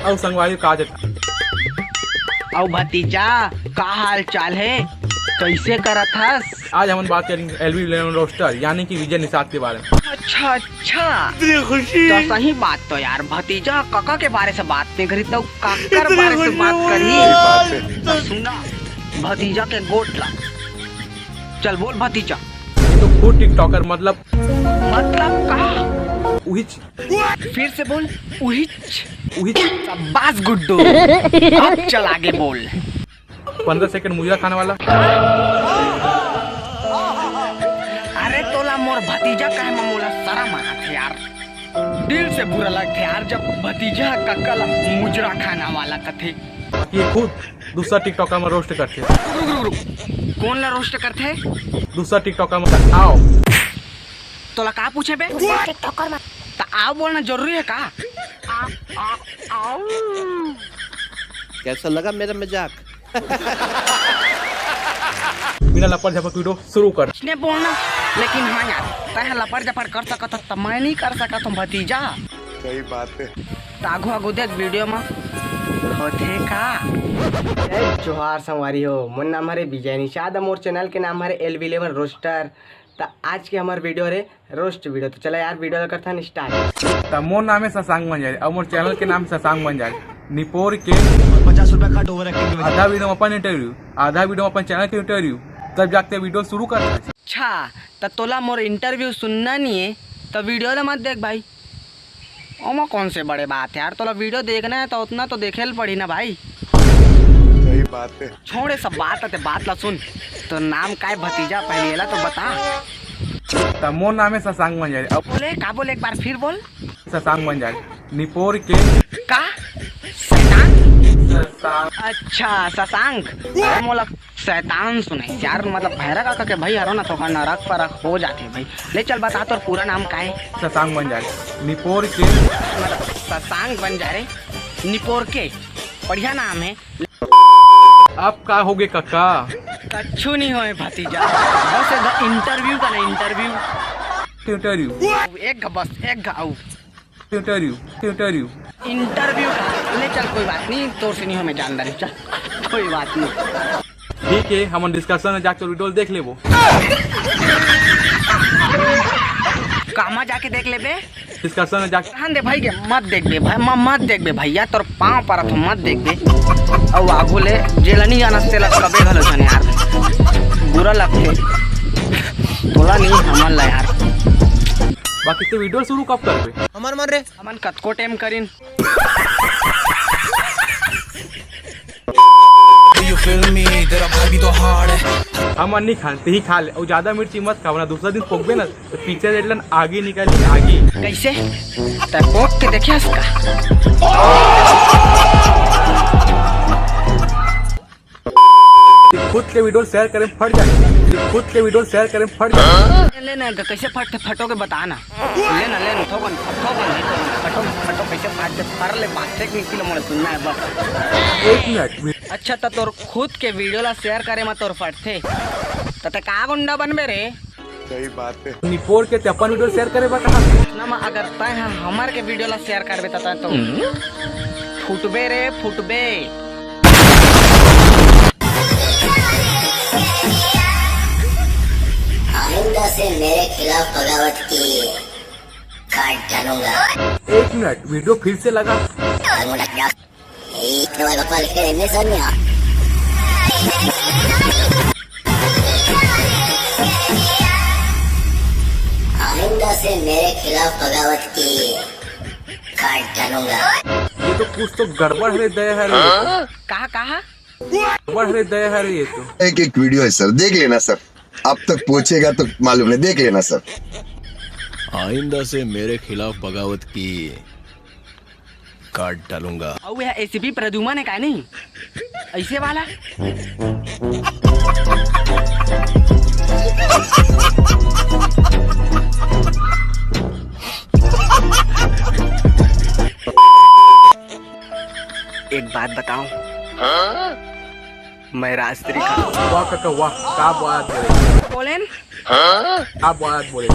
और संगवारी काज और भतीजा का हाल चाल है, कैसे करत हस? आज हम बात करेंगे LV11 रोस्टर यानी कि विजय निषाद के बारे में। अच्छा तो सही बात। तो यार भतीजा काका के बारे से बात नहीं करी तो काकर बारे से बात करी। तो सुना भतीजा के गोट ला, चल बोल भतीजा। तो फूड टिकटॉकर मतलब का उहिच। फिर से बोल। उहिच। शाबाश गुड्डू, अब चल आगे बोल। 15 सेकंड मुजरा खाने वाला। अरे तोला मोर भतीजा का है मामूला सारा माना थे यार, दिल से बुरा लगता यार जब भतीजा काका ला मुजरा खाना वाला कथे। ये खुद दूसरा टिकटॉकर में रोस्ट करते। रुक कौन ला रोस्ट करते? दूसरा टिकटॉकर में आओ। तोला का पूछे बे? टिकटॉकर में तो आओ बोलना जरूरी है का? आओ। कैसा लगा मेरा मजाक? बिना लपड़ झपड़ वीडियो शुरू कर। इसने बोलना लेकिन हाँ यार तह लपड़ झपड़ कर सकता तो मैं नहीं कर सका तुम भतीजा। सही बात है। आगो आगो देख वीडियो में होते का। जोहार संवारी हो, मोर नाम हरे विजय निषाद, मोर चैनल के नाम हरे LV11 रोस्टर। तो आज के हमारे वीडियो रे रोस्ट वीडियो। तो चला यार वीडियो करता है स्टार्ट। तो मोर नाम है शशांक मंजारी और मोर चैनल के नाम शशांक मंजारी। निपोर के 50 रुपया कट ओवर एक्टिंग। आधा वीडियो में अपन इंटरव्यू, आधा वीडियो में अपन चैनल के इंटरव्यू, तब जाके वीडियो शुरू करता है। अच्छा तो तोला मोर इंटरव्यू सुनना नहीं है तो वीडियो ले मत देख भाई। ओमा कौन से बड़े बात है यार, तोला वीडियो देखना है तो उतना तो देखे ल पड़ी ना भाई। सही बात है। छोड़े सब बात आते बात ला सुन। तो नाम का है भतीजा पहले ला तो बता। तो मोर नाम है शशांक मंजारी। अब बोले का बोले एक बार फिर बोल। शशांक मंजारी निपोर के का शैतान। शशांक। अच्छा शशांक। अरे मोला शैतान सुनाई यार, मतलब भैरा काका के भाई हरो ना तो नरक परक हो जाते भाई। ले चल बता तो पूरा नाम का है? शशांक मंजारी निपोर के मतलब शशांक बन जा रहे निपोर के, बढ़िया नाम है। आप का होगे काका? कच्छू नहीं होए भतीजा, बस इंटरव्यू का ना इंटरव्यू। एक बस एक गाँव इंटरव्यू इंटरव्यू का। ले चल कोई बात नहीं, तोर से नहीं हमें जानदारी, चल कोई बात नहीं। ठीक है हम डिस्कशन में जाकर वीडियो देख ले वो। कामा जाके देख ले बे। डिस्कशन में जाके हाँ दे भाई के मत देख बे भाई, मत देख बे भैया, तोर पाँव पर तो मत देख बे। और आगो ले जेल नहीं जाना से कबे घलो छन यार, बुरा लगते तोला नहीं हमन ला यार। बाकी तो वीडियो शुरू कब करबे? हमार मन रे हमन कतको टाइम करिन। हम नहीं खाते ही खा ले और ज्यादा मिर्ची मत खाओ, दूसरा दिन पोकबे ना तो पीछे रेडलन आगे निकल आगे। कैसे तब पोक के देखिए इसका। खुद के वीडियो शेयर करें फट जाए, खुद के वीडियो शेयर करें फट जाए। लेना कैसे फटोगे बताना। लेना थोकन फटो कैसे फट ले बात से किलो मोड़ सुनना है बस। 1 मिनट। अच्छा तो तोर खुद के वीडियो ला शेयर करे मत तोर फटथे तो का गुंडा बनबे रे? सही बात है। निपोर के अपन वीडियो शेयर करे बता ना अगर तय हमार के वीडियो ला शेयर करबे तो फुटबे रे फुटबे। आइंदा से मेरे खिलाफ बगावत की काट डालूंगा। 1 मिनट वीडियो फिर से लगा। आइंदा से मेरे खिलाफ बगावत की काट डालूंगा। ये तो कुछ तो गड़बड़ है दया है रे। कहा गड़बड़ है दया है रे। ये तो एक वीडियो है सर, देख लेना सर, अब तक पूछेगा तो मालूम नहीं, देख लेना सर। आइंदा से मेरे खिलाफ बगावत की काट डालूंगा। और यह एसीपी प्रद्युमन है का नहीं ऐसे वाला। एक बात बताऊं, मैं राजश्री का वाह काका वाह, क्या बात है। बोलेन क्या बात बोले।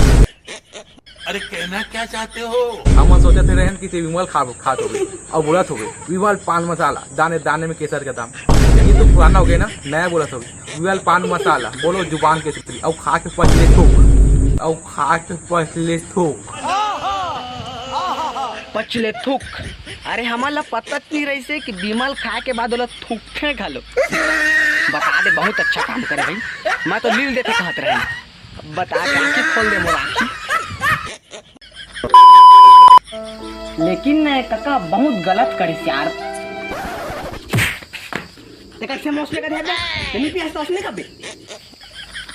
अरे कहना क्या चाहते हो? हम सोचे थे रहन कि विमल खात हो गई और बोलत हो गई विमल पान मसाला दाने दाने में केसर का दाम। ये तो पुराना हो गया ना, नया बोलत हो गई विमल पान मसाला बोलो जुबान के चित्री और खा के पचले थूक और खा के पचले थूक पचले थूक। अरे हमारा पता नहीं रही से कि विमल खाए के बाद बोला थूकते घालो। बता दे बहुत अच्छा काम करे भाई, मैं तो लील देते कहत रहे। बता के आँखी खोल दे मोर आँखी। लेकिन काका बहुत गलत करी यार। कैसे मोसले का ध्यान नहीं पिया तो असली कबे।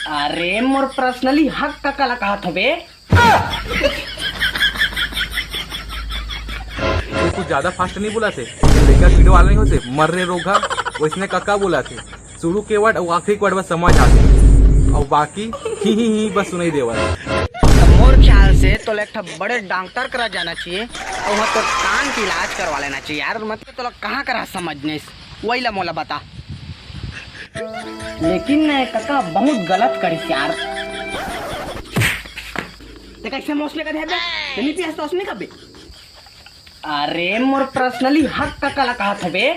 अरे मोर पर्सनली हक काका ला कहत हबे। कुछ ज्यादा फास्ट नहीं बोला थे, लेकर वीडियो वाले नहीं होते मर्रे रोगा उसने कक्का बोला थे। शुरू के वर्ड और आखिरी वर्ड बस समझ आते और बाकी ही बस सुनाई देवा। मोर ख्याल से तो एक बड़े डॉक्टर करा जाना चाहिए और वहाँ तो कान की इलाज करवा लेना चाहिए यार। मतलब तो कहाँ करा समझने वही ला मोला बता। लेकिन काका बहुत गलत करी यार। कैसे मोसले का ध्यान नहीं पिया तो असली कबे। अरे मोर पर्सनली हक काका ला कहत हबे।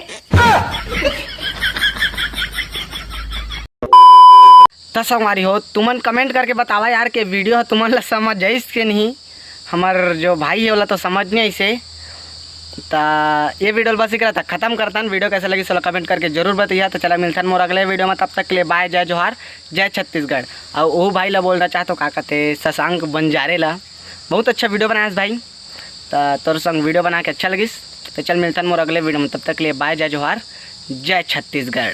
तो संगवारी हो तुमन कमेंट करके बतावा यार के वीडियो तुमन ला समझ जाइस के नहीं। हमार जो भाई है वाला तो समझ नहीं ऐसे। तो ये वीडियो बस इकरा था खत्म करता हूँ। वीडियो कैसा लगी चलो कमेंट करके जरूर बताइए। तो चला मिलता मोर अगले वीडियो में, तब तक के लिए बाय, जय जोहार, जय छत्तीसगढ़। और वो भाई ला बोल रहा चाहते हो का कहते शशांक बंजारे ला बहुत अच्छा वीडियो बनाया भाई। तो तोर संग वीडियो बना के अच्छा लगिस। तो चल मिलता मोर अगले वीडियो में, तब तक के लिए बाय, जय जोहार, जय छत्तीसगढ़।